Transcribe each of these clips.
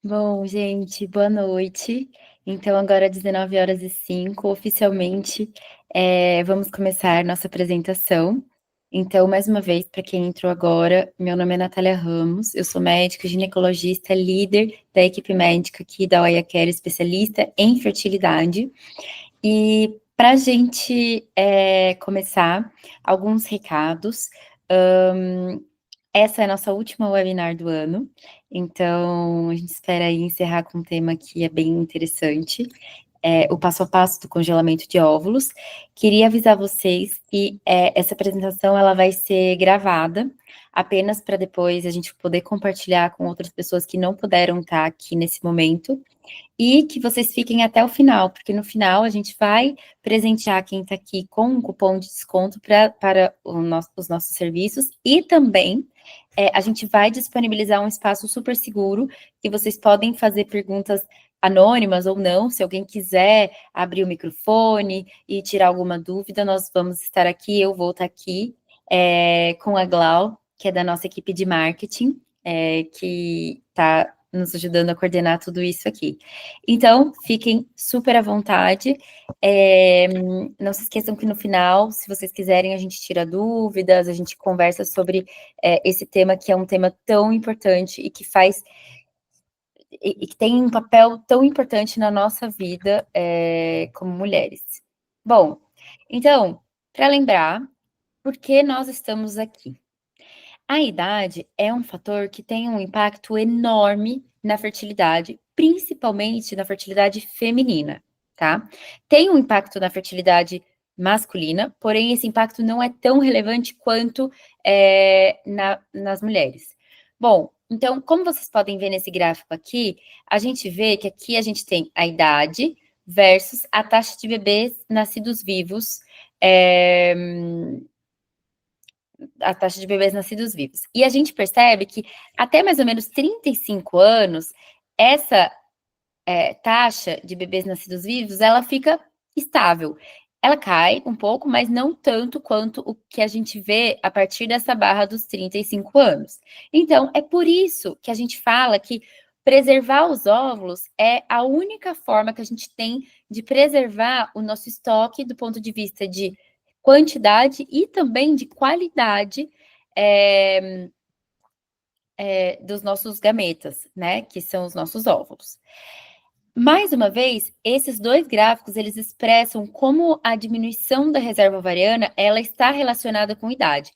Bom, gente, boa noite. Então, agora 19h05, oficialmente, vamos começar nossa apresentação. Então, mais uma vez, para quem entrou agora, meu nome é Natália Ramos, eu sou médica ginecologista, líder da equipe médica aqui da OiaCare, especialista em fertilidade. E para a gente começar, alguns recados. Essa é a nossa última webinar do ano, então a gente espera aí encerrar com um tema que é bem interessante, o passo a passo do congelamento de óvulos. Queria avisar vocês que essa apresentação ela vai ser gravada, apenas para depois a gente poder compartilhar com outras pessoas que não puderam estar aqui nesse momento, e que vocês fiquem até o final, porque no final a gente vai presentear quem está aqui com um cupom de desconto para os nossos serviços, e também a gente vai disponibilizar um espaço super seguro, que vocês podem fazer perguntas anônimas ou não, se alguém quiser abrir o microfone e tirar alguma dúvida, nós vamos estar aqui, eu vou estar aqui com a Glau, que é da nossa equipe de marketing, que está nos ajudando a coordenar tudo isso aqui. Então, fiquem super à vontade. Não se esqueçam que no final, se vocês quiserem, a gente tira dúvidas, a gente conversa sobre esse tema, que é um tema tão importante e que faz e que tem um papel tão importante na nossa vida como mulheres. Bom, então, para lembrar, por que nós estamos aqui? A idade é um fator que tem um impacto enorme na fertilidade, principalmente na fertilidade feminina, tá? Tem um impacto na fertilidade masculina, porém esse impacto não é tão relevante quanto nas mulheres. Bom, então, como vocês podem ver nesse gráfico aqui, a gente vê que aqui a gente tem a idade versus a taxa de bebês nascidos vivos, a taxa de bebês nascidos vivos. E a gente percebe que até mais ou menos 35 anos, essa taxa de bebês nascidos vivos, ela fica estável. Ela cai um pouco, mas não tanto quanto o que a gente vê a partir dessa barra dos 35 anos. Então, é por isso que a gente fala que preservar os óvulos é a única forma que a gente tem de preservar o nosso estoque do ponto de vista de quantidade e também de qualidade dos nossos gametas, né? Que são os nossos óvulos. Mais uma vez, esses dois gráficos, eles expressam como a diminuição da reserva ovariana, ela está relacionada com idade.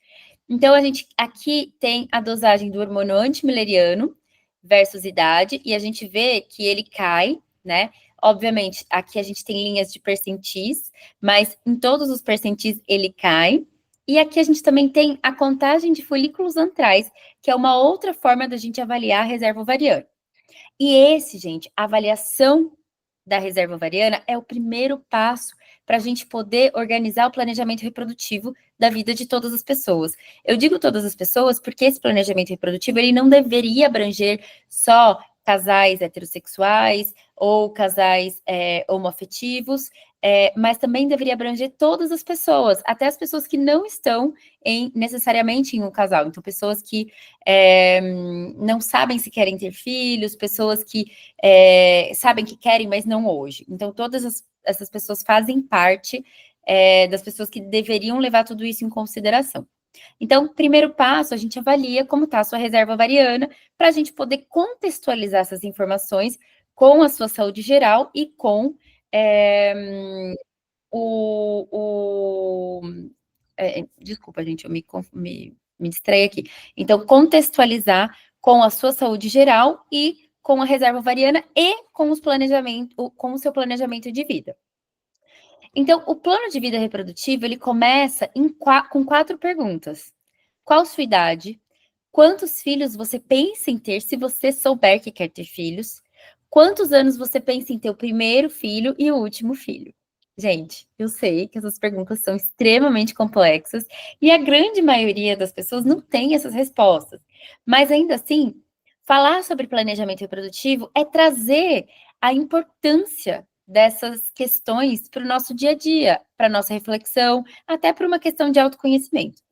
Então, a gente aqui tem a dosagem do hormônio antimileriano versus idade, e a gente vê que ele cai, né? Obviamente, aqui a gente tem linhas de percentis, mas em todos os percentis ele cai. E aqui a gente também tem a contagem de folículos antrais, que é uma outra forma da gente avaliar a reserva ovariana. E esse, gente, a avaliação da reserva ovariana é o primeiro passo para a gente poder organizar o planejamento reprodutivo da vida de todas as pessoas. Eu digo todas as pessoas porque esse planejamento reprodutivo ele não deveria abranger só casais heterossexuais ou casais homoafetivos, mas também deveria abranger todas as pessoas, até as pessoas que não estão necessariamente em um casal. Então, pessoas que não sabem se querem ter filhos, pessoas que sabem que querem, mas não hoje. Então, essas pessoas fazem parte das pessoas que deveriam levar tudo isso em consideração. Então, primeiro passo, a gente avalia como está a sua reserva ovariana, para a gente poder contextualizar essas informações com a sua saúde geral e com o desculpa, gente, eu me distraí aqui. Então, contextualizar com a sua saúde geral e com a reserva ovariana e com com o seu planejamento de vida. Então, o plano de vida reprodutivo, ele começa com 4 perguntas. Qual sua idade? Quantos filhos você pensa em ter se você souber que quer ter filhos? Quantos anos você pensa em ter o primeiro filho e o último filho? Gente, eu sei que essas perguntas são extremamente complexas e a grande maioria das pessoas não tem essas respostas. Mas ainda assim, falar sobre planejamento reprodutivo é trazer a importância dessas questões para o nosso dia a dia, para a nossa reflexão, até para uma questão de autoconhecimento.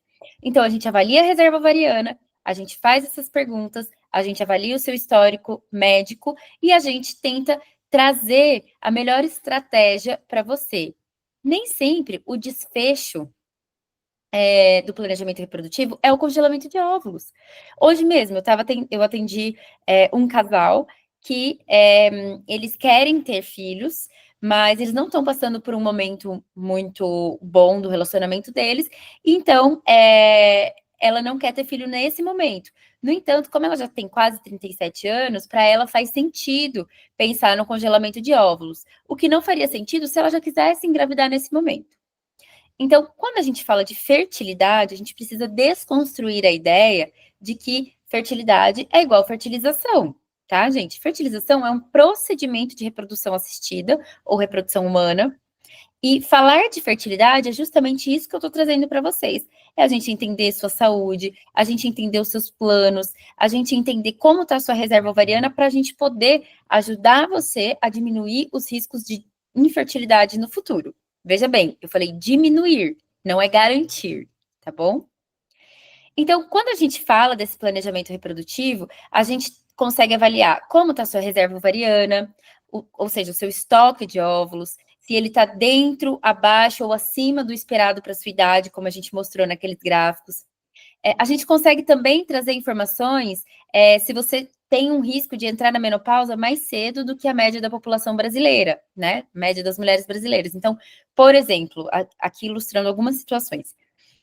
Então, a gente avalia a reserva ovariana, a gente faz essas perguntas, a gente avalia o seu histórico médico e a gente tenta trazer a melhor estratégia para você. Nem sempre o desfecho do planejamento reprodutivo é o congelamento de óvulos. Hoje mesmo, eu atendi um casal que eles querem ter filhos, mas eles não estão passando por um momento muito bom do relacionamento deles, então ela não quer ter filho nesse momento. No entanto, como ela já tem quase 37 anos, para ela faz sentido pensar no congelamento de óvulos, o que não faria sentido se ela já quisesse engravidar nesse momento. Então, quando a gente fala de fertilidade, a gente precisa desconstruir a ideia de que fertilidade é igual fertilização, tá, gente? Fertilização é um procedimento de reprodução assistida ou reprodução humana. E falar de fertilidade é justamente isso que eu estou trazendo para vocês. É a gente entender sua saúde, a gente entender os seus planos, a gente entender como está a sua reserva ovariana para a gente poder ajudar você a diminuir os riscos de infertilidade no futuro. Veja bem, eu falei diminuir, não é garantir, tá bom? Então, quando a gente fala desse planejamento reprodutivo, a gente consegue avaliar como está a sua reserva ovariana, ou seja, o seu estoque de óvulos, se ele está dentro, abaixo ou acima do esperado para a sua idade, como a gente mostrou naqueles gráficos. A gente consegue também trazer informações se você tem um risco de entrar na menopausa mais cedo do que a média da população brasileira, né? Média das mulheres brasileiras. Então, por exemplo, aqui ilustrando algumas situações.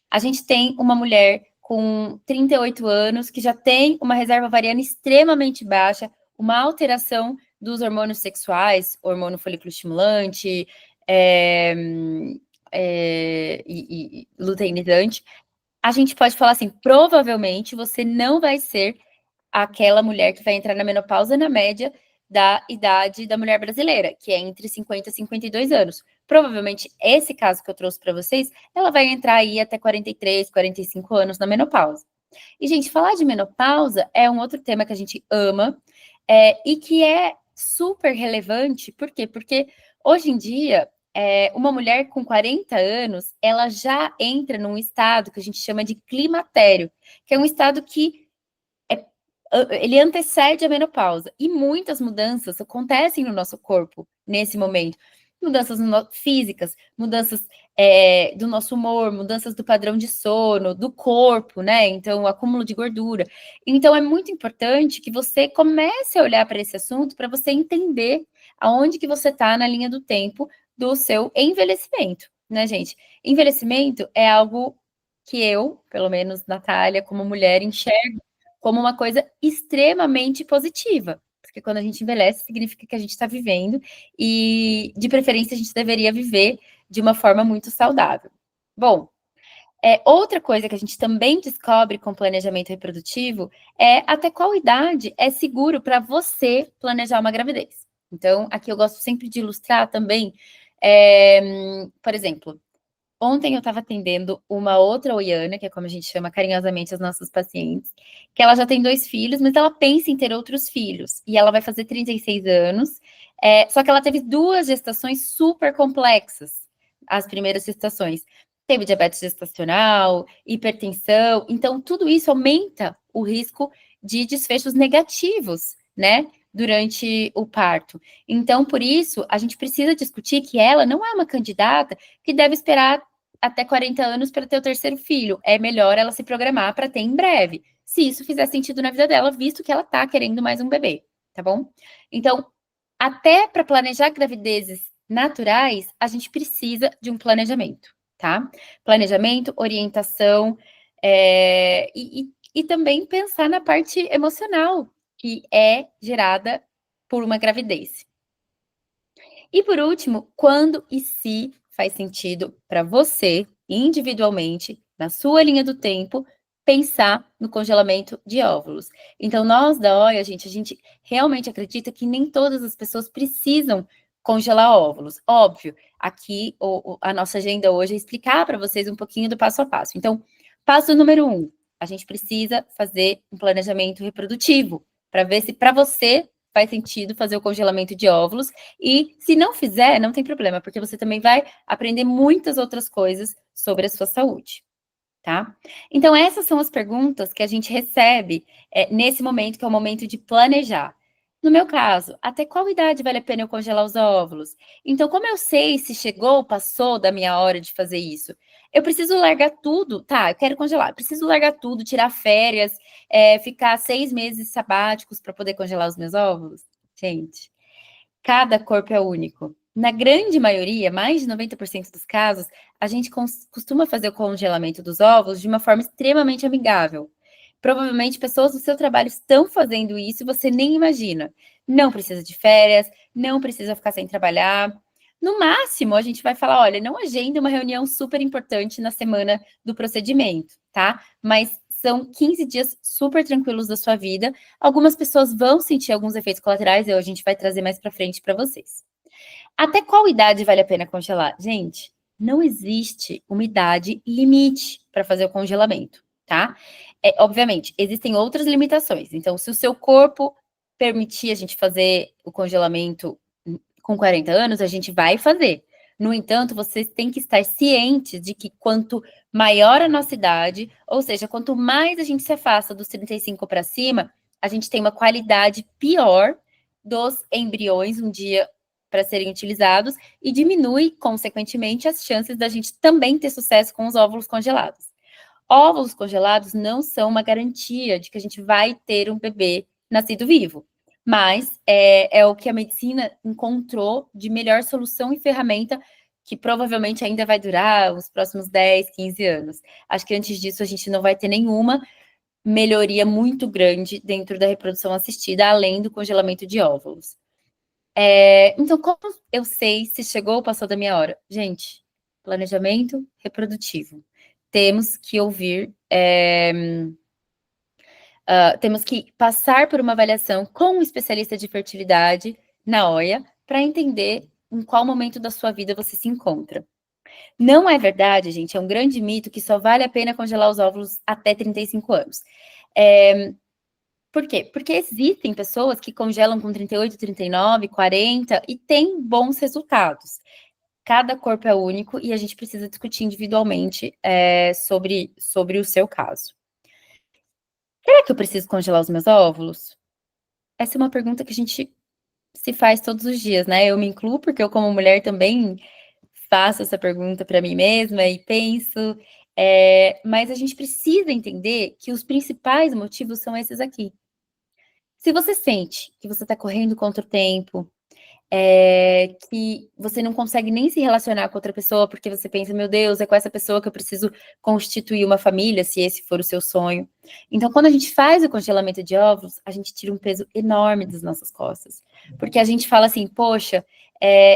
A gente tem uma mulher com 38 anos que já tem uma reserva ovariana extremamente baixa, uma alteração dos hormônios sexuais, hormônio folículo estimulante e luteinizante. A gente pode falar assim, provavelmente você não vai ser aquela mulher que vai entrar na menopausa na média da idade da mulher brasileira, que é entre 50 e 52 anos. Provavelmente, esse caso que eu trouxe para vocês, ela vai entrar aí até 43, 45 anos na menopausa. E, gente, falar de menopausa é um outro tema que a gente ama e que é super relevante. Por quê? Porque hoje em dia, uma mulher com 40 anos, ela já entra num estado que a gente chama de climatério, que é um estado que ele antecede a menopausa. E muitas mudanças acontecem no nosso corpo nesse momento. Mudanças físicas, mudanças do nosso humor, mudanças do padrão de sono, do corpo, né? Então, o acúmulo de gordura. Então, é muito importante que você comece a olhar para esse assunto para você entender aonde que você está na linha do tempo do seu envelhecimento, né, gente? Envelhecimento é algo que eu, pelo menos, Natália, como mulher, enxergo como uma coisa extremamente positiva. Porque quando a gente envelhece, significa que a gente está vivendo e, de preferência, a gente deveria viver de uma forma muito saudável. Bom, outra coisa que a gente também descobre com planejamento reprodutivo é até qual idade é seguro para você planejar uma gravidez. Então, aqui eu gosto sempre de ilustrar também, por exemplo, ontem eu estava atendendo uma outra Oiana, que é como a gente chama carinhosamente as nossas pacientes, que ela já tem 2 filhos, mas ela pensa em ter outros filhos. E ela vai fazer 36 anos, só que ela teve 2 gestações super complexas, as primeiras gestações. Teve diabetes gestacional, hipertensão, então tudo isso aumenta o risco de desfechos negativos, né? Durante o parto. Então, por isso, a gente precisa discutir que ela não é uma candidata que deve esperar até 40 anos para ter o terceiro filho. É melhor ela se programar para ter em breve, se isso fizer sentido na vida dela, visto que ela está querendo mais um bebê, tá bom? Então, até para planejar gravidezes naturais, a gente precisa de um planejamento, tá? Planejamento, orientação e também pensar na parte emocional que é gerada por uma gravidez. E por último, quando e se faz sentido para você, individualmente, na sua linha do tempo, pensar no congelamento de óvulos. Então, nós da OIA, a gente realmente acredita que nem todas as pessoas precisam congelar óvulos. Óbvio, aqui a nossa agenda hoje é explicar para vocês um pouquinho do passo a passo. Então, passo número 1, a gente precisa fazer um planejamento reprodutivo para ver se para você faz sentido fazer o congelamento de óvulos. E se não fizer, não tem problema, porque você também vai aprender muitas outras coisas sobre a sua saúde. tá? Então, essas são as perguntas que a gente recebe nesse momento, que é o momento de planejar. No meu caso, até qual idade vale a pena eu congelar os óvulos? Então, como eu sei se chegou ou passou da minha hora de fazer isso? Eu preciso largar tudo, tá? Eu quero congelar, eu preciso largar tudo, tirar férias, ficar 6 meses sabáticos para poder congelar os meus óvulos? Gente, cada corpo é único. Na grande maioria, mais de 90% dos casos, a gente costuma fazer o congelamento dos ovos de uma forma extremamente amigável. Provavelmente pessoas do seu trabalho estão fazendo isso e você nem imagina. Não precisa de férias, não precisa ficar sem trabalhar. No máximo, a gente vai falar: olha, não agenda uma reunião super importante na semana do procedimento, tá? Mas são 15 dias super tranquilos da sua vida. Algumas pessoas vão sentir alguns efeitos colaterais, a gente vai trazer mais para frente para vocês. Até qual idade vale a pena congelar? Gente, não existe uma idade limite para fazer o congelamento, tá? Obviamente, existem outras limitações. Então, se o seu corpo permitir a gente fazer o congelamento com 40 anos, a gente vai fazer. No entanto, vocês têm que estar cientes de que quanto maior a nossa idade, ou seja, quanto mais a gente se afasta dos 35 para cima, a gente tem uma qualidade pior dos embriões um dia para serem utilizados e diminui, consequentemente, as chances da gente também ter sucesso com os óvulos congelados. Óvulos congelados não são uma garantia de que a gente vai ter um bebê nascido vivo, mas é o que a medicina encontrou de melhor solução e ferramenta que provavelmente ainda vai durar os próximos 10, 15 anos. Acho que antes disso a gente não vai ter nenhuma melhoria muito grande dentro da reprodução assistida, além do congelamento de óvulos. Então, como eu sei se chegou ou passou da minha hora? Gente, planejamento reprodutivo. Temos que ouvir, temos que passar por uma avaliação com um especialista de fertilidade na OIA para entender em qual momento da sua vida você se encontra. Não é verdade, gente, é um grande mito que só vale a pena congelar os óvulos até 35 anos. Por quê? Porque existem pessoas que congelam com 38, 39, 40 e têm bons resultados. Cada corpo é único e a gente precisa discutir individualmente sobre o seu caso. Será que eu preciso congelar os meus óvulos? Essa é uma pergunta que a gente se faz todos os dias, né? Eu me incluo porque eu, como mulher, também faço essa pergunta para mim mesma e penso, mas a gente precisa entender que os principais motivos são esses aqui. Se você sente que você está correndo contra o tempo, que você não consegue nem se relacionar com outra pessoa, porque você pensa, meu Deus, é com essa pessoa que eu preciso constituir uma família, se esse for o seu sonho. Então, quando a gente faz o congelamento de óvulos, a gente tira um peso enorme das nossas costas. Porque a gente fala assim, poxa,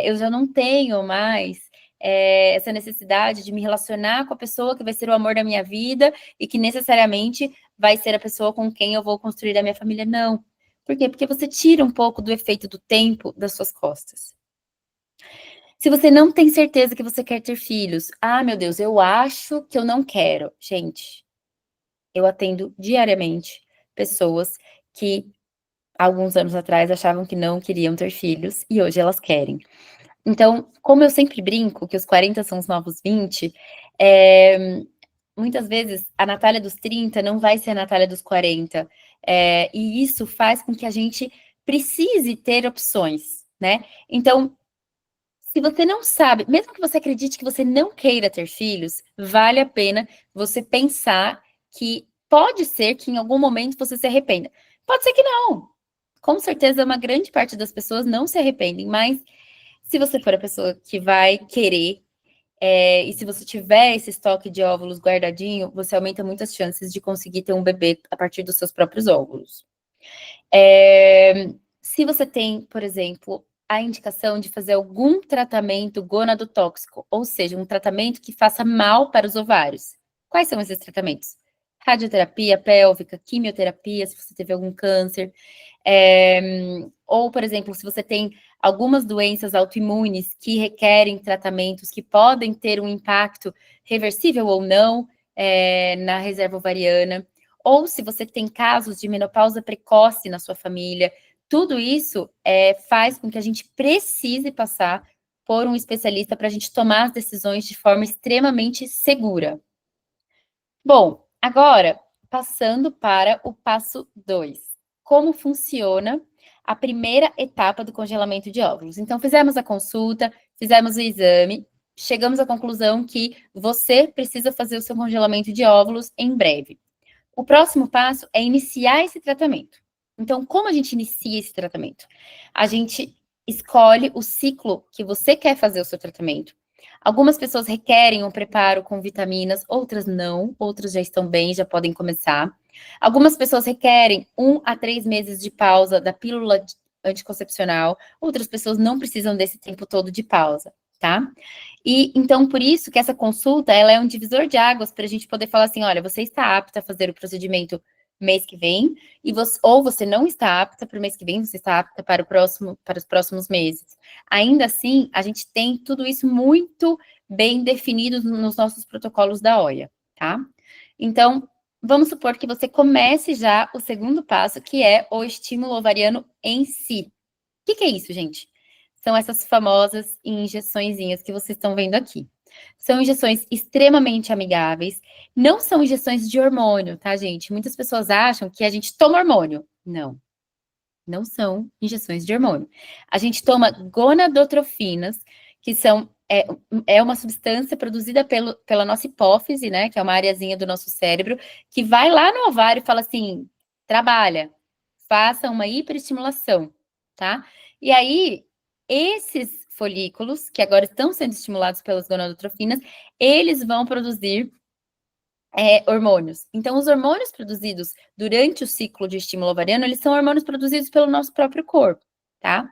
eu já não tenho mais essa necessidade de me relacionar com a pessoa que vai ser o amor da minha vida e que necessariamente vai ser a pessoa com quem eu vou construir a minha família. Não. Por quê? Porque você tira um pouco do efeito do tempo das suas costas. Se você não tem certeza que você quer ter filhos, ah, meu Deus, eu acho que eu não quero. Gente, eu atendo diariamente pessoas que alguns anos atrás achavam que não queriam ter filhos e hoje elas querem. Então, como eu sempre brinco que os 40 são os novos 20, muitas vezes a Natália dos 30 não vai ser a Natália dos 40. E isso faz com que a gente precise ter opções, né? Então, se você não sabe, mesmo que você acredite que você não queira ter filhos, vale a pena você pensar que pode ser que em algum momento você se arrependa. Pode ser que não. Com certeza, uma grande parte das pessoas não se arrependem, mas se você for a pessoa que vai querer, e se você tiver esse estoque de óvulos guardadinho, você aumenta muitas chances de conseguir ter um bebê a partir dos seus próprios óvulos. Se você tem, por exemplo, a indicação de fazer algum tratamento gonadotóxico, ou seja, um tratamento que faça mal para os ovários. Quais são esses tratamentos? Radioterapia pélvica, quimioterapia, se você teve algum câncer. Ou, por exemplo, se você tem algumas doenças autoimunes que requerem tratamentos que podem ter um impacto reversível ou não na reserva ovariana, ou se você tem casos de menopausa precoce na sua família, tudo isso faz com que a gente precise passar por um especialista para a gente tomar as decisões de forma extremamente segura. Bom, agora, passando para o passo 2. Como funciona a primeira etapa do congelamento de óvulos? Então, fizemos a consulta, fizemos o exame, chegamos à conclusão que você precisa fazer o seu congelamento de óvulos em breve. O próximo passo é iniciar esse tratamento. Então, como a gente inicia esse tratamento? A gente escolhe o ciclo que você quer fazer o seu tratamento. Algumas pessoas requerem um preparo com vitaminas, outras não, outras já estão bem, já podem começar. Algumas pessoas requerem 1 a 3 meses de pausa da pílula anticoncepcional, outras pessoas não precisam desse tempo todo de pausa, tá? E então, por isso que essa consulta, ela é um divisor de águas para a gente poder falar assim, olha, você está apta a fazer o procedimento mês que vem, ou você não está apta para o mês que vem, você está apta para os próximos meses. Ainda assim, a gente tem tudo isso muito bem definido nos nossos protocolos da OIA, tá? Então, vamos supor que você comece já o segundo passo, que é o estímulo ovariano em si. O que é isso, gente? São essas famosas injeçõezinhas que vocês estão vendo aqui. São injeções extremamente amigáveis, não são injeções de hormônio, tá, gente? Muitas pessoas acham que a gente toma hormônio. Não, não são injeções de hormônio. A gente toma gonadotrofinas, que é uma substância produzida pela nossa hipófise, né, que é uma areazinha do nosso cérebro, que vai lá no ovário e fala assim, trabalha, faça uma hiperestimulação, tá? E aí, esses folículos, que agora estão sendo estimulados pelas gonadotrofinas, eles vão produzir hormônios. Então, os hormônios produzidos durante o ciclo de estímulo ovariano, eles são hormônios produzidos pelo nosso próprio corpo, tá?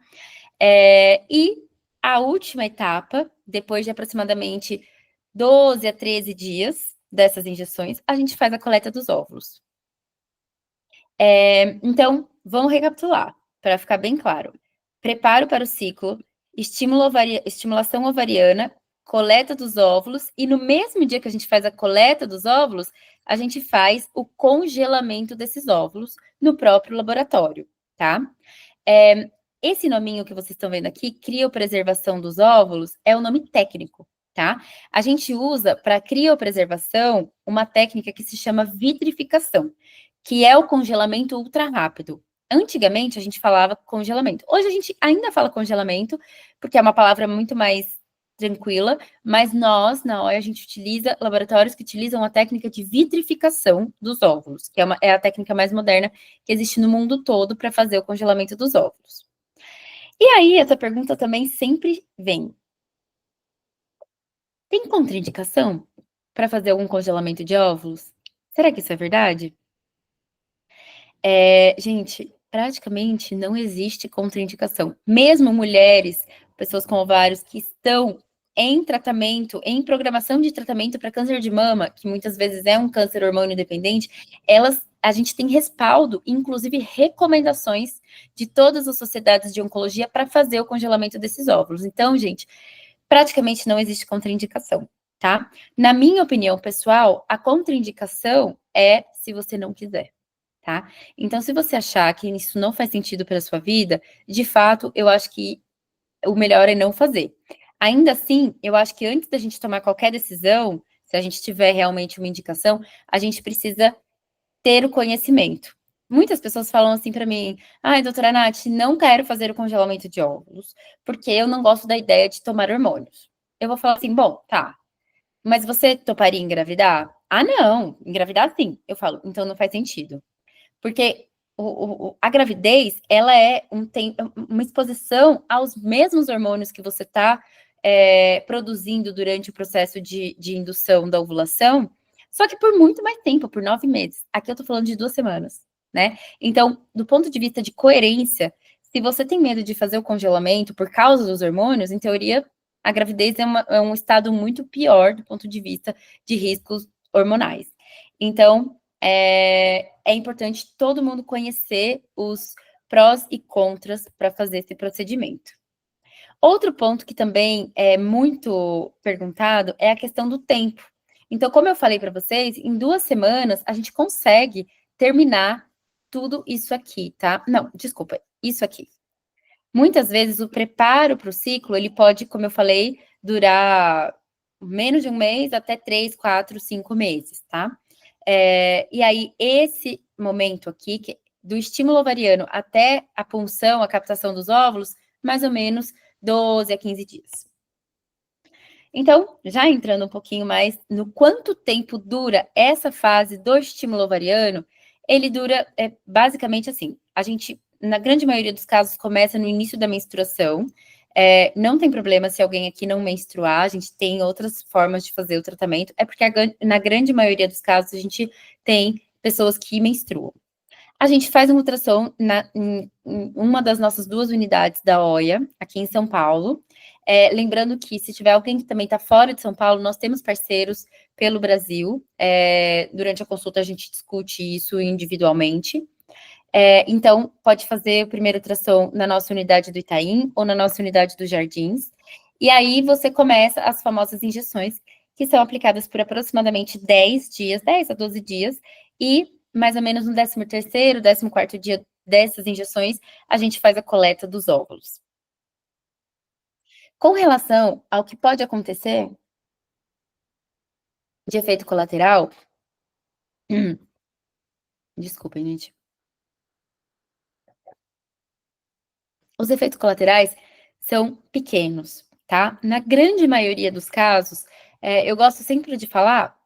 E a última etapa, depois de aproximadamente 12 a 13 dias dessas injeções, a gente faz a coleta dos óvulos. Então, vamos recapitular, para ficar bem claro. Preparo para o ciclo, estimulação ovariana, coleta dos óvulos, e no mesmo dia que a gente faz a coleta dos óvulos, a gente faz o congelamento desses óvulos no próprio laboratório, tá? Esse nominho que vocês estão vendo aqui, criopreservação dos óvulos, é o nome técnico, tá? A gente usa para criopreservação uma técnica que se chama vitrificação, que é o congelamento ultra rápido. Antigamente a gente falava congelamento. Hoje a gente ainda fala congelamento, porque é uma palavra muito mais tranquila, mas nós, na OIA, a gente utiliza laboratórios que utilizam a técnica de vitrificação dos óvulos, que é a técnica mais moderna que existe no mundo todo para fazer o congelamento dos óvulos. E aí, essa pergunta também sempre vem. Tem contraindicação para fazer algum congelamento de óvulos? Será que isso é verdade? Gente, praticamente não existe contraindicação. Mesmo mulheres, pessoas com ovários que estão em tratamento, em programação de tratamento para câncer de mama, que muitas vezes é um câncer hormônio dependente, a gente tem respaldo, inclusive recomendações de todas as sociedades de oncologia para fazer o congelamento desses óvulos. Então, gente, praticamente não existe contraindicação, tá? Na minha opinião pessoal, a contraindicação é se você não quiser. Tá? Então, se você achar que isso não faz sentido para a sua vida, de fato, eu acho que o melhor é não fazer. Ainda assim, eu acho que antes da gente tomar qualquer decisão, se a gente tiver realmente uma indicação, a gente precisa ter o conhecimento. Muitas pessoas falam assim para mim: ai, doutora Nath, não quero fazer o congelamento de óvulos, porque eu não gosto da ideia de tomar hormônios. Eu vou falar assim: bom, tá, mas você toparia engravidar? Ah, não, engravidar sim. Eu falo, então não faz sentido. Porque a gravidez, ela tem uma exposição aos mesmos hormônios que você está produzindo durante o processo de indução da ovulação, só que por muito mais tempo, por 9 meses. Aqui eu tô falando de 2 semanas, né? Então, do ponto de vista de coerência, se você tem medo de fazer o congelamento por causa dos hormônios, em teoria, a gravidez é um estado muito pior do ponto de vista de riscos hormonais. Então, é importante todo mundo conhecer os prós e contras para fazer esse procedimento. Outro ponto que também é muito perguntado é a questão do tempo. Então, como eu falei para vocês, em 2 semanas a gente consegue terminar tudo isso aqui, tá? Não, desculpa, isso aqui. Muitas vezes o preparo para o ciclo, ele pode, como eu falei, durar menos de 1 mês até 3, 4, 5 meses, tá? E aí, esse momento aqui, do estímulo ovariano até a punção, a captação dos óvulos, mais ou menos 12 a 15 dias. Então, já entrando um pouquinho mais no quanto tempo dura essa fase do estímulo ovariano, ele dura basicamente assim, a gente, na grande maioria dos casos, começa no início da menstruação, não tem problema se alguém aqui não menstruar, a gente tem outras formas de fazer o tratamento, é porque na grande maioria dos casos a gente tem pessoas que menstruam. A gente faz um ultrassom em uma das nossas 2 unidades da OIA, aqui em São Paulo. Lembrando que, se tiver alguém que também está fora de São Paulo, nós temos parceiros pelo Brasil. Durante a consulta, a gente discute isso individualmente. Então, pode fazer o primeiro ultrassom na nossa unidade do Itaim ou na nossa unidade dos Jardins. E aí, você começa as famosas injeções, que são aplicadas por aproximadamente 10 dias, 10 a 12 dias, e mais ou menos no 13º, 14º dia dessas injeções, a gente faz a coleta dos óvulos. Com relação ao que pode acontecer de efeito colateral, desculpem, gente. Os efeitos colaterais são pequenos, tá? Na grande maioria dos casos, eu gosto sempre de falar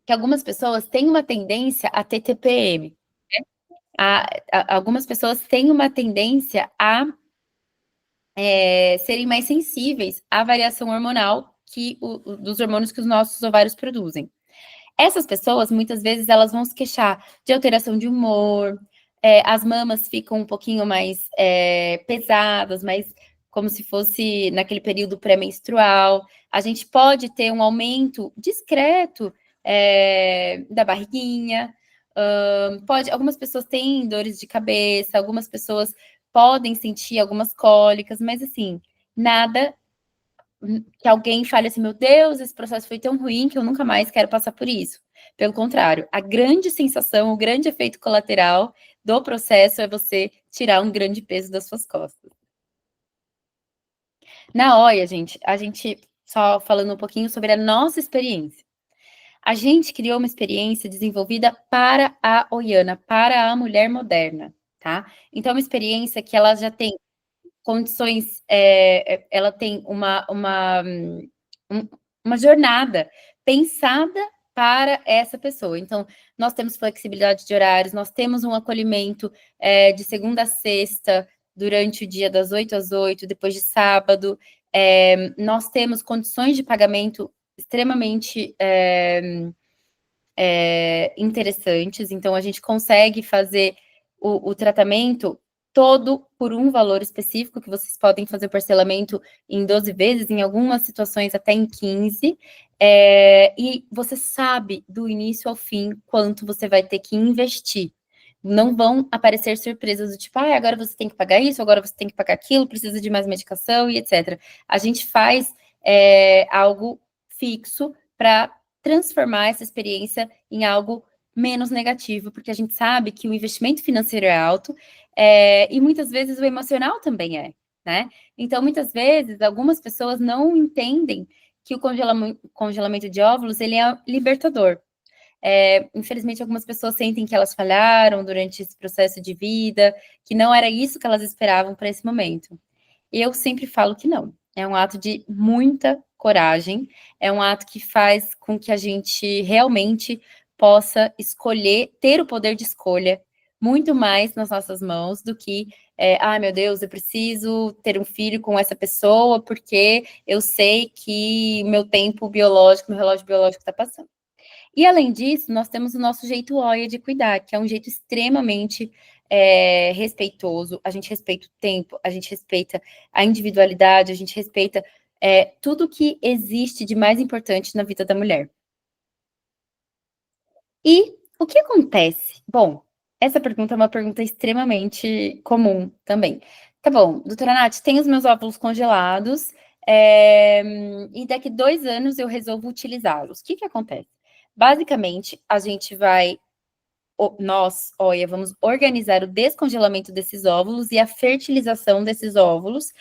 que algumas pessoas têm uma tendência a ter TPM, né? Algumas pessoas têm uma tendência a serem mais sensíveis à variação hormonal dos hormônios que os nossos ovários produzem. Essas pessoas, muitas vezes, elas vão se queixar de alteração de humor, as mamas ficam um pouquinho mais pesadas, mais como se fosse naquele período pré-menstrual. A gente pode ter um aumento discreto da barriguinha. Algumas pessoas têm dores de cabeça, algumas pessoas podem sentir algumas cólicas, mas assim, nada que alguém fale assim, meu Deus, esse processo foi tão ruim que eu nunca mais quero passar por isso. Pelo contrário, a grande sensação, o grande efeito colateral do processo é você tirar um grande peso das suas costas. Na OIA, a gente só falando um pouquinho sobre a nossa experiência. A gente criou uma experiência desenvolvida para a OIANA, para a mulher moderna, tá? Então, é uma experiência que ela já tem condições, ela tem uma jornada pensada para essa pessoa. Então, nós temos flexibilidade de horários, nós temos um acolhimento de segunda a sexta, durante o dia das 8 às 8, depois de sábado. Nós temos condições de pagamento extremamente interessantes, então a gente consegue fazer o tratamento todo por um valor específico, que vocês podem fazer o parcelamento em 12 vezes, em algumas situações até em 15, e você sabe do início ao fim quanto você vai ter que investir. Não vão aparecer surpresas do tipo, agora você tem que pagar isso, agora você tem que pagar aquilo, precisa de mais medicação e etc. A gente faz algo fixo para transformar essa experiência em algo menos negativo, porque a gente sabe que o investimento financeiro é alto, e muitas vezes o emocional também né? Então, muitas vezes, algumas pessoas não entendem que o congelamento de óvulos, ele é libertador. Infelizmente, algumas pessoas sentem que elas falharam durante esse processo de vida, que não era isso que elas esperavam para esse momento. Eu sempre falo que não. É um ato de muita coragem, é um ato que faz com que a gente realmente possa escolher, ter o poder de escolha muito mais nas nossas mãos do que, meu Deus, eu preciso ter um filho com essa pessoa porque eu sei que meu tempo biológico, meu relógio biológico está passando. E, além disso, nós temos o nosso jeito OIA de cuidar, que é um jeito extremamente respeitoso. A gente respeita o tempo, a gente respeita a individualidade, a gente respeita tudo que existe de mais importante na vida da mulher. E o que acontece? Bom, essa pergunta é uma pergunta extremamente comum também. Tá bom, doutora Nath, tem os meus óvulos congelados, e daqui 2 anos eu resolvo utilizá-los. O que acontece? Basicamente, a gente vai, nós, OIA, vamos organizar o descongelamento desses óvulos e a fertilização desses óvulos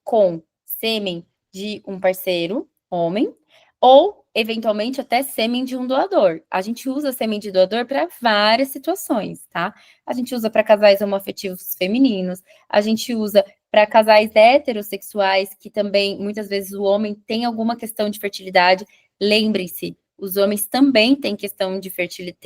com sêmen de um parceiro, homem, ou eventualmente até sêmen de um doador. A gente usa sêmen de doador para várias situações, tá? A gente usa para casais homoafetivos femininos, a gente usa para casais heterossexuais, que também, muitas vezes, o homem tem alguma questão de fertilidade. Lembrem-se, os homens também têm questão de fertilidade,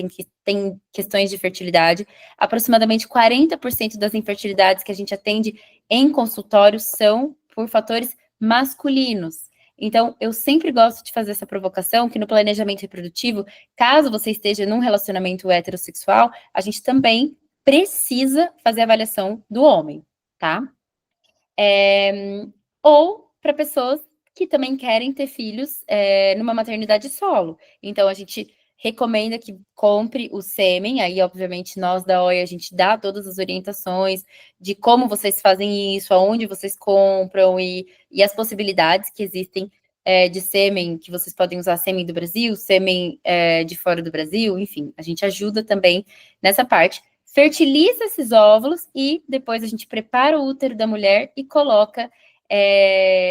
têm questões de fertilidade. Aproximadamente 40% das infertilidades que a gente atende em consultório são por fatores masculinos. Então, eu sempre gosto de fazer essa provocação, que no planejamento reprodutivo, caso você esteja num relacionamento heterossexual, a gente também precisa fazer a avaliação do homem, tá? Ou para pessoas que também querem ter filhos numa maternidade solo. Então, a gente recomenda que compre o sêmen, aí, obviamente, nós da OIA, a gente dá todas as orientações de como vocês fazem isso, aonde vocês compram e as possibilidades que existem de sêmen, que vocês podem usar sêmen do Brasil, sêmen de fora do Brasil, enfim, a gente ajuda também nessa parte. Fertiliza esses óvulos e depois a gente prepara o útero da mulher e coloca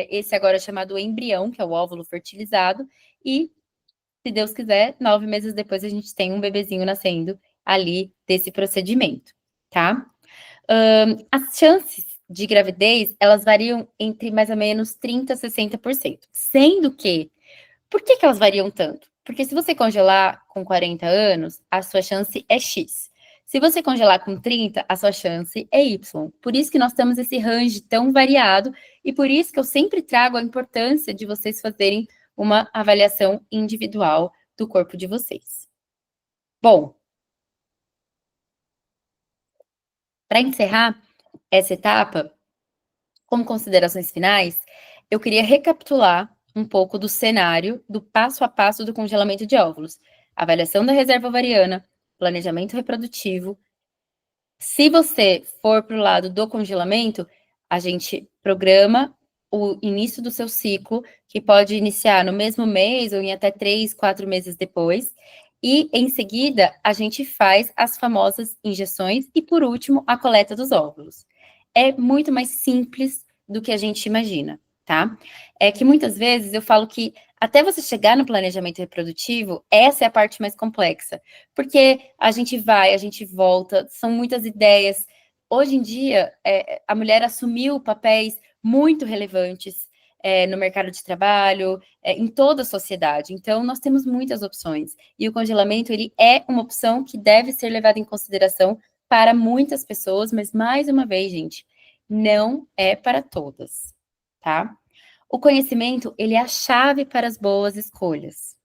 esse agora chamado embrião, que é o óvulo fertilizado, e, se Deus quiser, 9 meses depois a gente tem um bebezinho nascendo ali desse procedimento, tá? As chances de gravidez, elas variam entre mais ou menos 30% a 60%, sendo que por que elas variam tanto? Porque se você congelar com 40 anos, a sua chance é X. Se você congelar com 30, a sua chance é Y. Por isso que nós temos esse range tão variado e por isso que eu sempre trago a importância de vocês fazerem uma avaliação individual do corpo de vocês. Bom, para encerrar essa etapa, como considerações finais, eu queria recapitular um pouco do cenário do passo a passo do congelamento de óvulos. Avaliação da reserva ovariana, planejamento reprodutivo. Se você for para o lado do congelamento, a gente programa o início do seu ciclo, que pode iniciar no mesmo mês ou em até 3, 4 meses depois. E, em seguida, a gente faz as famosas injeções e, por último, a coleta dos óvulos. É muito mais simples do que a gente imagina, tá? É que muitas vezes eu falo que até você chegar no planejamento reprodutivo, essa é a parte mais complexa, porque a gente vai, a gente volta, são muitas ideias. Hoje em dia, a mulher assumiu papéis muito relevantes no mercado de trabalho, em toda a sociedade. Então, nós temos muitas opções. E o congelamento, ele é uma opção que deve ser levada em consideração para muitas pessoas, mas, mais uma vez, gente, não é para todas, tá? O conhecimento, ele é a chave para as boas escolhas.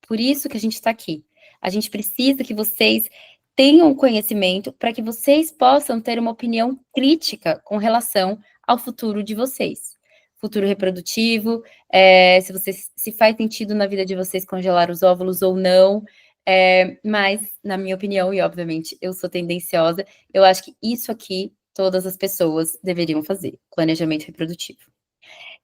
Por isso que a gente está aqui. A gente precisa que vocês tenham conhecimento para que vocês possam ter uma opinião crítica com relação ao futuro de vocês. Futuro reprodutivo, se vocês, se faz sentido na vida de vocês congelar os óvulos ou não. Mas, na minha opinião, e obviamente eu sou tendenciosa, eu acho que isso aqui todas as pessoas deveriam fazer, planejamento reprodutivo.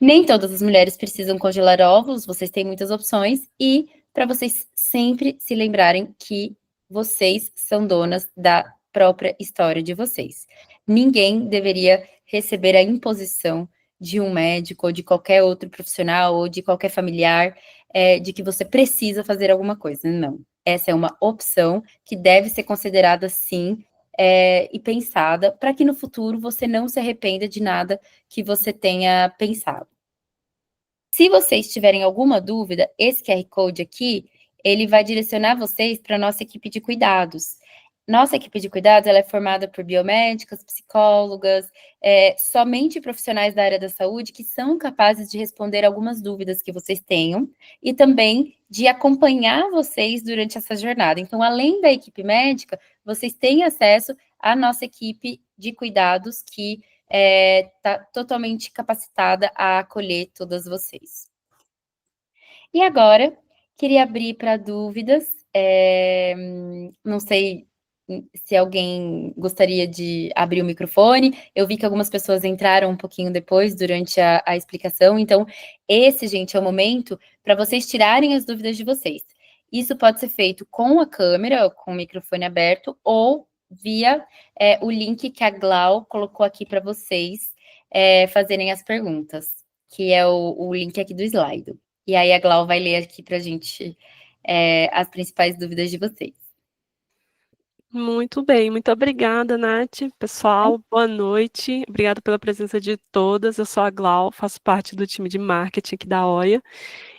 Nem todas as mulheres precisam congelar óvulos, vocês têm muitas opções, e para vocês sempre se lembrarem que vocês são donas da própria história de vocês. Ninguém deveria receber a imposição de um médico, ou de qualquer outro profissional, ou de qualquer familiar, de que você precisa fazer alguma coisa. Não. Essa é uma opção que deve ser considerada, sim, e pensada, para que no futuro você não se arrependa de nada que você tenha pensado. Se vocês tiverem alguma dúvida, esse QR Code aqui, ele vai direcionar vocês para a nossa equipe de cuidados. Nossa equipe de cuidados, ela é formada por biomédicas, psicólogas, somente profissionais da área da saúde que são capazes de responder algumas dúvidas que vocês tenham e também de acompanhar vocês durante essa jornada. Então, além da equipe médica, vocês têm acesso à nossa equipe de cuidados que está totalmente capacitada a acolher todas vocês. E agora, queria abrir para dúvidas. Não sei se alguém gostaria de abrir o microfone. Eu vi que algumas pessoas entraram um pouquinho depois, durante a explicação. Então, esse, gente, é o momento para vocês tirarem as dúvidas de vocês. Isso pode ser feito com a câmera, com o microfone aberto, ou via o link que a Glau colocou aqui para vocês fazerem as perguntas, que é o link aqui do slide. e aí a Glau vai ler aqui para a gente as principais dúvidas de vocês. Muito bem, muito obrigada, Nath. Pessoal, boa noite. Obrigada pela presença de todas. Eu sou a Glau, faço parte do time de marketing aqui da OIA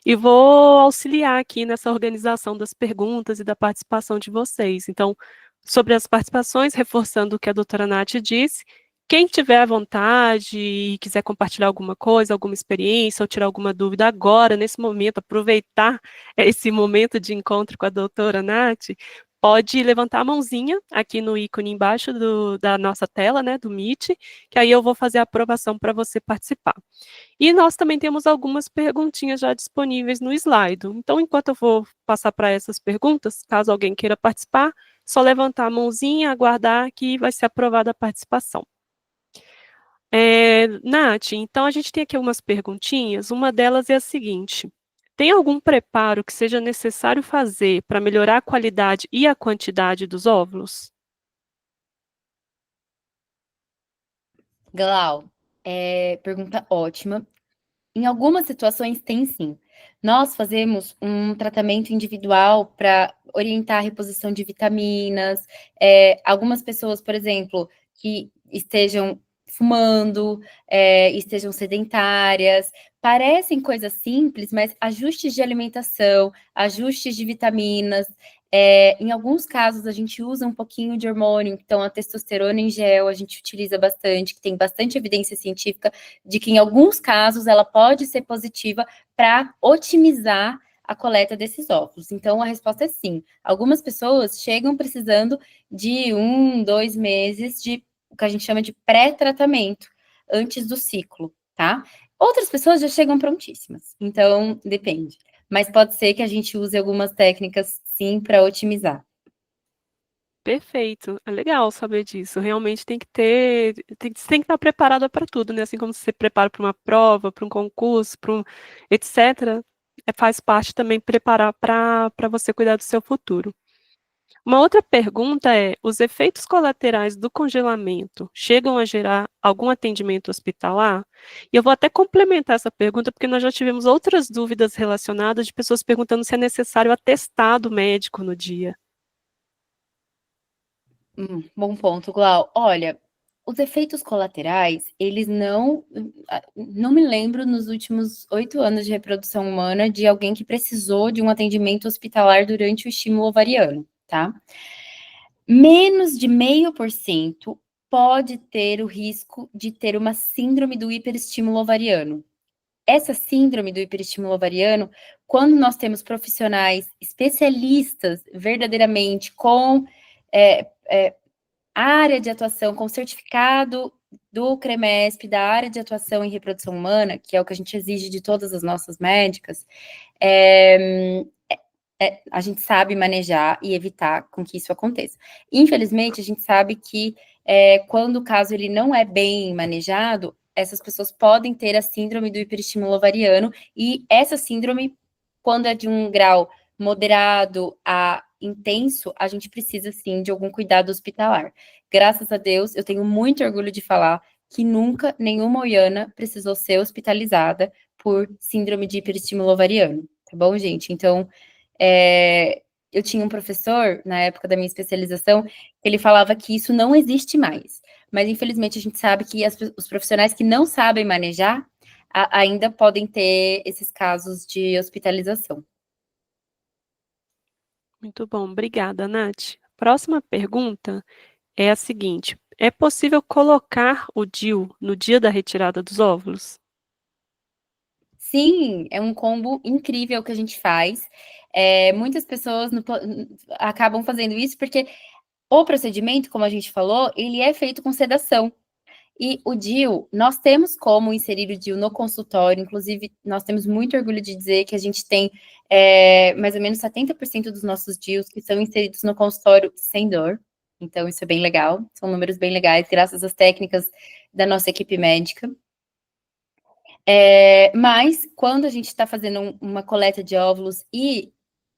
e vou auxiliar aqui nessa organização das perguntas e da participação de vocês. Então, sobre as participações, reforçando o que a doutora Nath disse, quem tiver à vontade e quiser compartilhar alguma coisa, alguma experiência ou tirar alguma dúvida agora, nesse momento, aproveitar esse momento de encontro com a doutora Nath, pode levantar a mãozinha aqui no ícone embaixo da nossa tela, né, do Meet, que aí eu vou fazer a aprovação para você participar. E nós também temos algumas perguntinhas já disponíveis no slide. Então, enquanto eu vou passar para essas perguntas, caso alguém queira participar, só levantar a mãozinha, aguardar que vai ser aprovada a participação. Nath, então a gente tem aqui algumas perguntinhas. Uma delas é a seguinte: tem algum preparo que seja necessário fazer para melhorar a qualidade e a quantidade dos óvulos? Glau, pergunta ótima. Em algumas situações tem sim. Nós fazemos um tratamento individual para orientar a reposição de vitaminas. Algumas pessoas, por exemplo, que estejam fumando, estejam sedentárias, parecem coisas simples, mas ajustes de alimentação, ajustes de vitaminas. Em alguns casos, a gente usa um pouquinho de hormônio, então a testosterona em gel a gente utiliza bastante, que tem bastante evidência científica de que em alguns casos ela pode ser positiva para otimizar a coleta desses óvulos. Então, a resposta é sim. Algumas pessoas chegam precisando de 2 meses de o que a gente chama de pré-tratamento, antes do ciclo, tá? Outras pessoas já chegam prontíssimas. Então, depende. Mas pode ser que a gente use algumas técnicas, sim, para otimizar. Perfeito, é legal saber disso. Realmente tem que ter, tem que estar preparada para tudo, né? Assim como você se prepara para uma prova, para um concurso, etc. Faz parte também preparar para você cuidar do seu futuro. Uma outra pergunta é: os efeitos colaterais do congelamento chegam a gerar algum atendimento hospitalar? E eu vou até complementar essa pergunta, porque nós já tivemos outras dúvidas relacionadas de pessoas perguntando se é necessário atestado médico no dia. Bom ponto, Glau. Olha, os efeitos colaterais, eles não me lembro nos últimos 8 anos de reprodução humana de alguém que precisou de um atendimento hospitalar durante o estímulo ovariano, tá? Menos de 0,5% pode ter o risco de ter uma síndrome do hiperestímulo ovariano. Essa síndrome do hiperestímulo ovariano, quando nós temos profissionais especialistas verdadeiramente com é, área de atuação, com certificado do CREMESP, da área de atuação em reprodução humana, que é o que a gente exige de todas as nossas médicas, a gente sabe manejar e evitar com que isso aconteça. Infelizmente, a gente sabe que quando o caso ele não é bem manejado, essas pessoas podem ter a síndrome do hiperestímulo ovariano, e essa síndrome, quando é de um grau moderado a intenso, a gente precisa sim de algum cuidado hospitalar. Graças a Deus, eu tenho muito orgulho de falar que nunca nenhuma oiana precisou ser hospitalizada por síndrome de hiperestímulo ovariano, tá bom, gente? Então, eu tinha um professor, na época da minha especialização, que ele falava que isso não existe mais. Mas, infelizmente, a gente sabe que os profissionais que não sabem manejar ainda podem ter esses casos de hospitalização. Muito bom, obrigada, Nath. Próxima pergunta é a seguinte: é possível colocar o DIU no dia da retirada dos óvulos? Sim, é um combo incrível que a gente faz. Muitas pessoas acabam fazendo isso porque o procedimento, como a gente falou, ele é feito com sedação. E o DIU, nós temos como inserir o DIU no consultório, inclusive nós temos muito orgulho de dizer que a gente tem mais ou menos 70% dos nossos DIUs que são inseridos no consultório sem dor. Então, isso é bem legal, são números bem legais, graças às técnicas da nossa equipe médica. Mas, quando a gente está fazendo uma coleta de óvulos e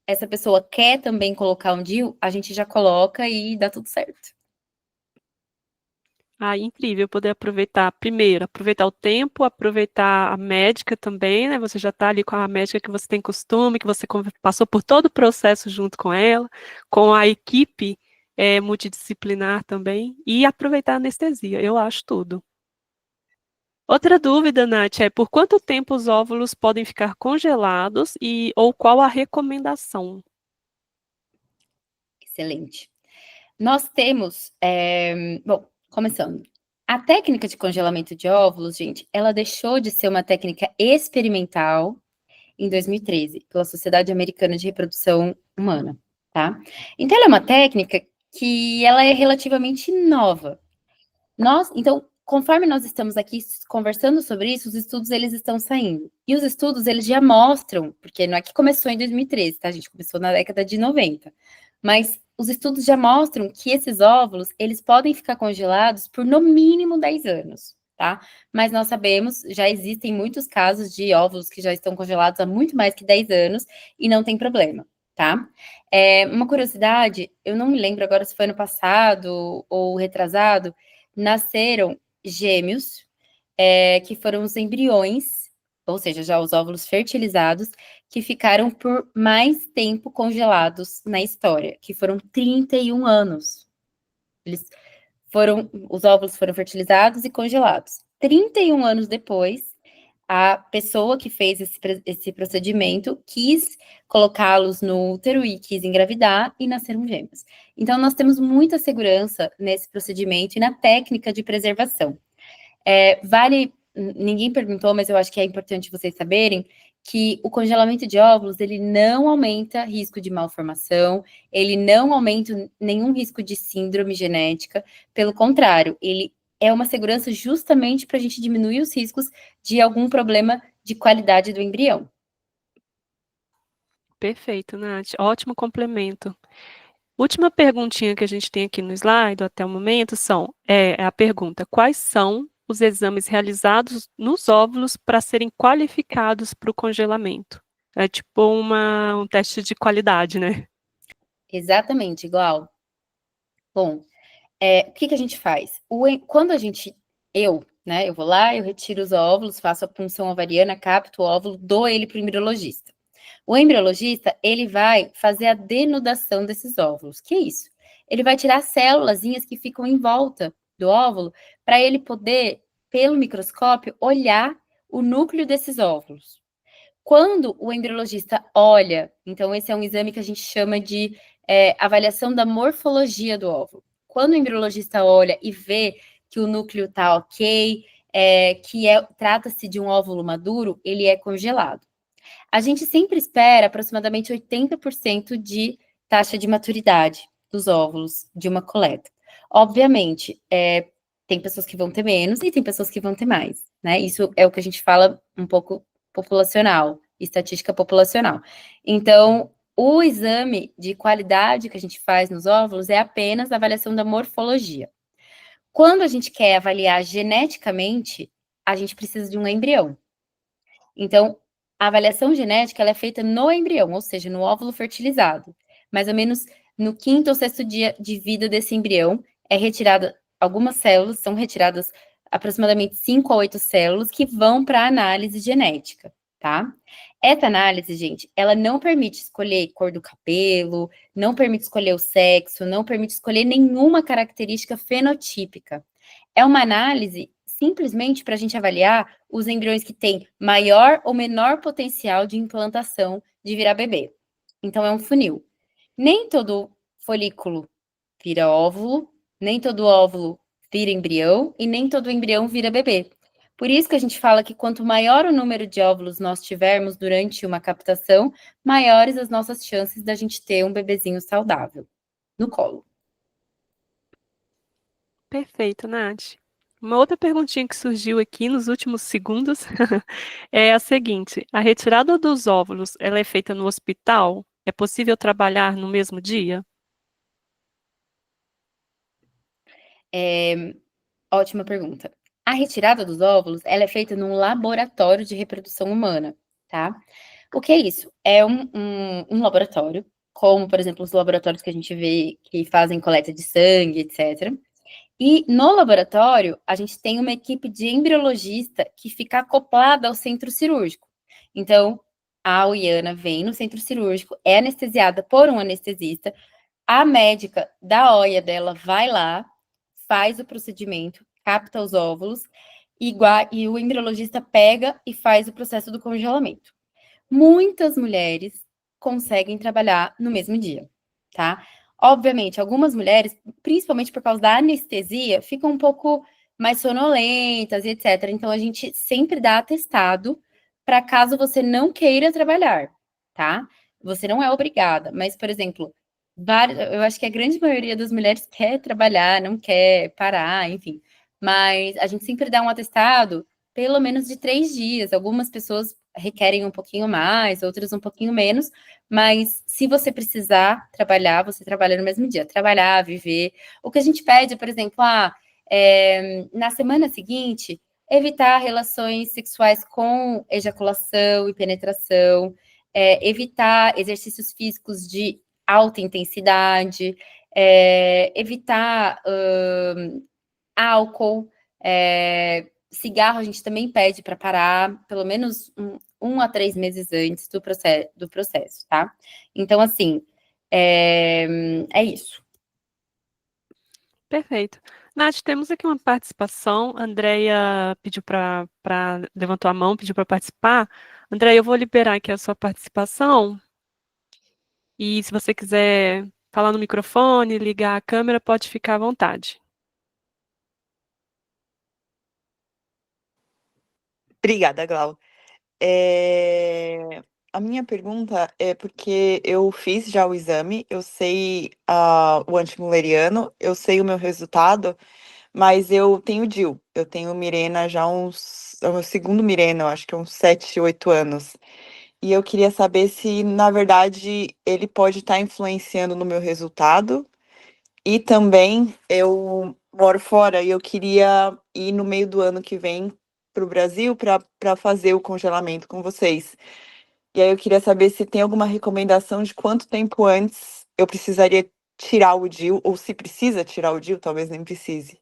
essa pessoa quer também colocar um DIU, a gente já coloca e dá tudo certo. Incrível poder aproveitar, primeiro, aproveitar o tempo, aproveitar a médica também, né? Você já está ali com a médica que você tem costume, que você passou por todo o processo junto com ela, com a equipe multidisciplinar também, e aproveitar a anestesia, eu acho tudo. Outra dúvida, Nath, é por quanto tempo os óvulos podem ficar congelados ou qual a recomendação? Excelente. Nós temos, bom, começando. A técnica de congelamento de óvulos, gente, ela deixou de ser uma técnica experimental em 2013, pela Sociedade Americana de Reprodução Humana, tá? Então, ela é uma técnica que ela é relativamente nova. Então, conforme nós estamos aqui conversando sobre isso, os estudos, eles estão saindo. E os estudos, eles já mostram, porque não é que começou em 2013, tá, gente? Começou na década de 90. Mas os estudos já mostram que esses óvulos, eles podem ficar congelados por no mínimo 10 anos, tá? Mas nós sabemos, já existem muitos casos de óvulos que já estão congelados há muito mais que 10 anos e não tem problema, tá? Uma curiosidade, eu não me lembro agora se foi ano passado ou retrasado, nasceram gêmeos, que foram os embriões, ou seja, já os óvulos fertilizados, que ficaram por mais tempo congelados na história, que foram 31 anos. Os óvulos foram fertilizados e congelados. 31 anos depois, a pessoa que fez esse procedimento quis colocá-los no útero e quis engravidar e nasceram gêmeos. Então, nós temos muita segurança nesse procedimento e na técnica de preservação. Ninguém perguntou, mas eu acho que é importante vocês saberem que o congelamento de óvulos, ele não aumenta risco de malformação, ele não aumenta nenhum risco de síndrome genética, pelo contrário, ele é uma segurança justamente para a gente diminuir os riscos de algum problema de qualidade do embrião. Perfeito, Nath. Ótimo complemento. Última perguntinha que a gente tem aqui no slide até o momento é a pergunta: quais são os exames realizados nos óvulos para serem qualificados para o congelamento? É tipo um teste de qualidade, né? Exatamente, igual. Bom, o que a gente faz? Quando eu vou lá, eu retiro os óvulos, faço a punção ovariana, capto o óvulo, dou ele para o embriologista. O embriologista, ele vai fazer a denudação desses óvulos. Que é isso? Ele vai tirar as célulazinhas que ficam em volta do óvulo para ele poder, pelo microscópio, olhar o núcleo desses óvulos. Quando o embriologista olha, então esse é um exame que a gente chama de avaliação da morfologia do óvulo. Quando o embriologista olha e vê que o núcleo está ok, trata-se de um óvulo maduro, ele é congelado. A gente sempre espera aproximadamente 80% de taxa de maturidade dos óvulos de uma coleta. Obviamente, tem pessoas que vão ter menos e tem pessoas que vão ter mais, né? Isso é o que a gente fala um pouco populacional, estatística populacional. Então, o exame de qualidade que a gente faz nos óvulos é apenas a avaliação da morfologia. Quando a gente quer avaliar geneticamente, a gente precisa de um embrião. Então, a avaliação genética ela é feita no embrião, ou seja, no óvulo fertilizado. Mais ou menos no quinto ou sexto dia de vida desse embrião, algumas células, são retiradas aproximadamente 5 a 8 células que vão para a análise genética, tá? Essa análise, gente, ela não permite escolher cor do cabelo, não permite escolher o sexo, não permite escolher nenhuma característica fenotípica. É uma análise simplesmente para a gente avaliar os embriões que têm maior ou menor potencial de implantação de virar bebê. Então, é um funil. Nem todo folículo vira óvulo, nem todo óvulo vira embrião e nem todo embrião vira bebê. Por isso que a gente fala que quanto maior o número de óvulos nós tivermos durante uma captação, maiores as nossas chances da gente ter um bebezinho saudável no colo. Perfeito, Nath. Uma outra perguntinha que surgiu aqui nos últimos segundos é a seguinte: a retirada dos óvulos, ela é feita no hospital? É possível trabalhar no mesmo dia? Ótima pergunta. A retirada dos óvulos, ela é feita num laboratório de reprodução humana, tá? O que é isso? É um laboratório, como, por exemplo, os laboratórios que a gente vê que fazem coleta de sangue, etc. E no laboratório, a gente tem uma equipe de embriologista que fica acoplada ao centro cirúrgico. Então, a Uiana vem no centro cirúrgico, é anestesiada por um anestesista, a médica da OIA dela vai lá, faz o procedimento, capta os óvulos, e o embriologista pega e faz o processo do congelamento. Muitas mulheres conseguem trabalhar no mesmo dia, tá? Obviamente, algumas mulheres, principalmente por causa da anestesia, ficam um pouco mais sonolentas e etc. Então, a gente sempre dá atestado para caso você não queira trabalhar, tá? Você não é obrigada, mas, por exemplo, eu acho que a grande maioria das mulheres quer trabalhar, não quer parar, enfim. Mas a gente sempre dá um atestado pelo menos de 3 dias. Algumas pessoas requerem um pouquinho mais, outras um pouquinho menos, mas se você precisar trabalhar, você trabalha no mesmo dia. Trabalhar, viver. O que a gente pede, por exemplo, na semana seguinte, evitar relações sexuais com ejaculação e penetração, evitar exercícios físicos de alta intensidade, evitar álcool, cigarro a gente também pede para parar pelo menos 1 a 3 meses antes do processo, tá? Então, assim, é isso. Perfeito. Nath, temos aqui uma participação. A Andrea pediu levantou a mão, pediu para participar. Andrea, eu vou liberar aqui a sua participação. E se você quiser falar no microfone, ligar a câmera, pode ficar à vontade. Obrigada, Glau. A minha pergunta é porque eu fiz já o exame, eu sei o antimuleriano, eu sei o meu resultado, mas eu tenho DIU, eu tenho Mirena já é o meu segundo Mirena, eu acho que é uns 7, 8 anos. E eu queria saber se, na verdade, ele pode estar influenciando no meu resultado. E também eu moro fora e eu queria ir no meio do ano que vem para o Brasil para fazer o congelamento com vocês. E aí eu queria saber se tem alguma recomendação de quanto tempo antes eu precisaria tirar o DIU, ou se precisa tirar o DIU, talvez nem precise.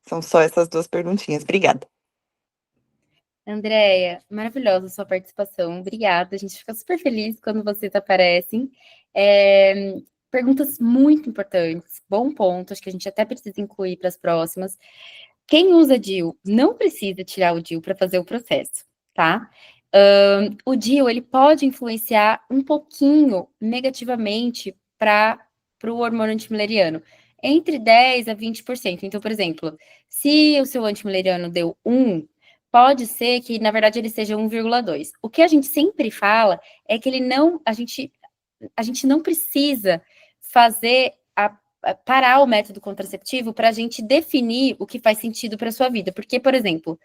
São só essas duas perguntinhas. Obrigada. Andréia, maravilhosa a sua participação, obrigada. A gente fica super feliz quando vocês aparecem. Perguntas muito importantes, bom ponto, acho que a gente até precisa incluir para as próximas. Quem usa DIU não precisa tirar o DIU para fazer o processo, tá? O DIU ele pode influenciar um pouquinho negativamente para o hormônio antimileriano, entre 10 a 20%. Então, por exemplo, se o seu antimileriano deu 1, pode ser que, na verdade, ele seja 1,2. O que a gente sempre fala é que a gente não precisa fazer parar o método contraceptivo para a gente definir o que faz sentido para a sua vida. Porque, por exemplo,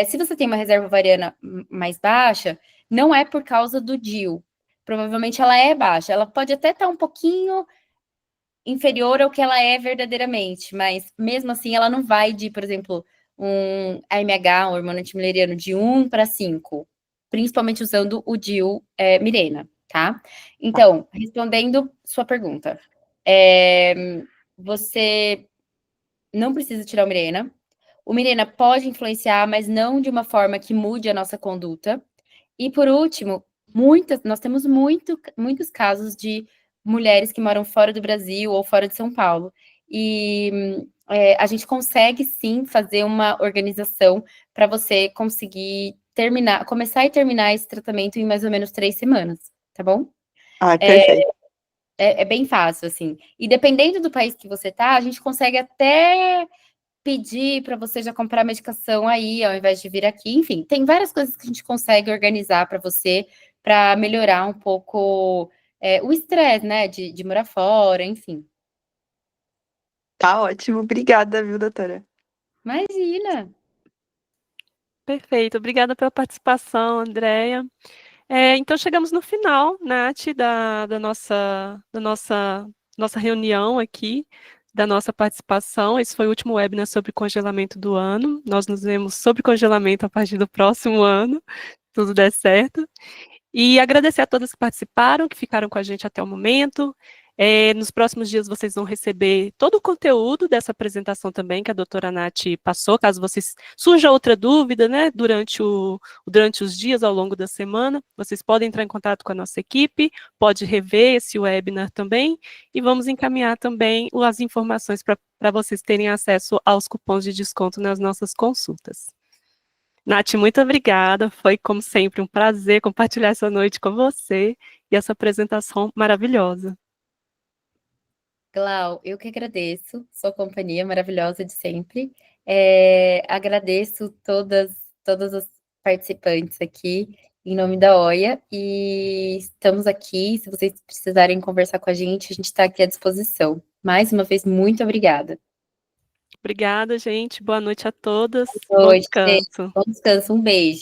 se você tem uma reserva ovariana mais baixa, não é por causa do DIU. Provavelmente ela é baixa. Ela pode até estar um pouquinho inferior ao que ela é verdadeiramente, mas mesmo assim ela não vai de, por exemplo, um AMH, um hormônio antimileriano, de 1 para 5, principalmente usando o DIU Mirena, tá? Então, respondendo sua pergunta, você não precisa tirar o Mirena. O Mirena pode influenciar, mas não de uma forma que mude a nossa conduta. E por último, nós temos muitos casos de mulheres que moram fora do Brasil ou fora de São Paulo. E a gente consegue sim fazer uma organização para você conseguir começar e terminar esse tratamento em mais ou menos 3 semanas, tá bom? Perfeito. É bem fácil, assim. E dependendo do país que você tá, a gente consegue até pedir para você já comprar medicação aí, ao invés de vir aqui. Enfim, tem várias coisas que a gente consegue organizar para você, para melhorar um pouco o estresse, né, de morar fora, enfim. Tá ótimo. Obrigada, viu, doutora? Imagina! Perfeito. Obrigada pela participação, Andrea. Então, chegamos no final, Nath, da nossa reunião aqui, da nossa participação. Esse foi o último webinar sobre congelamento do ano. Nós nos vemos sobre congelamento a partir do próximo ano, se tudo der certo. E agradecer a todas que participaram, que ficaram com a gente até o momento. Nos próximos dias vocês vão receber todo o conteúdo dessa apresentação também que a doutora Nath passou, caso vocês surja outra dúvida, né, durante os dias ao longo da semana, vocês podem entrar em contato com a nossa equipe, pode rever esse webinar também, e vamos encaminhar também as informações para vocês terem acesso aos cupons de desconto nas nossas consultas. Nath, muito obrigada, foi como sempre um prazer compartilhar essa noite com você e essa apresentação maravilhosa. Glau, eu que agradeço sua companhia maravilhosa de sempre. Agradeço todas as participantes aqui, em nome da OIA, e estamos aqui. Se vocês precisarem conversar com a gente está aqui à disposição. Mais uma vez, muito obrigada. Obrigada, gente. Boa noite a todas. Boa Bom noite, descanso. bom descanso, um beijo.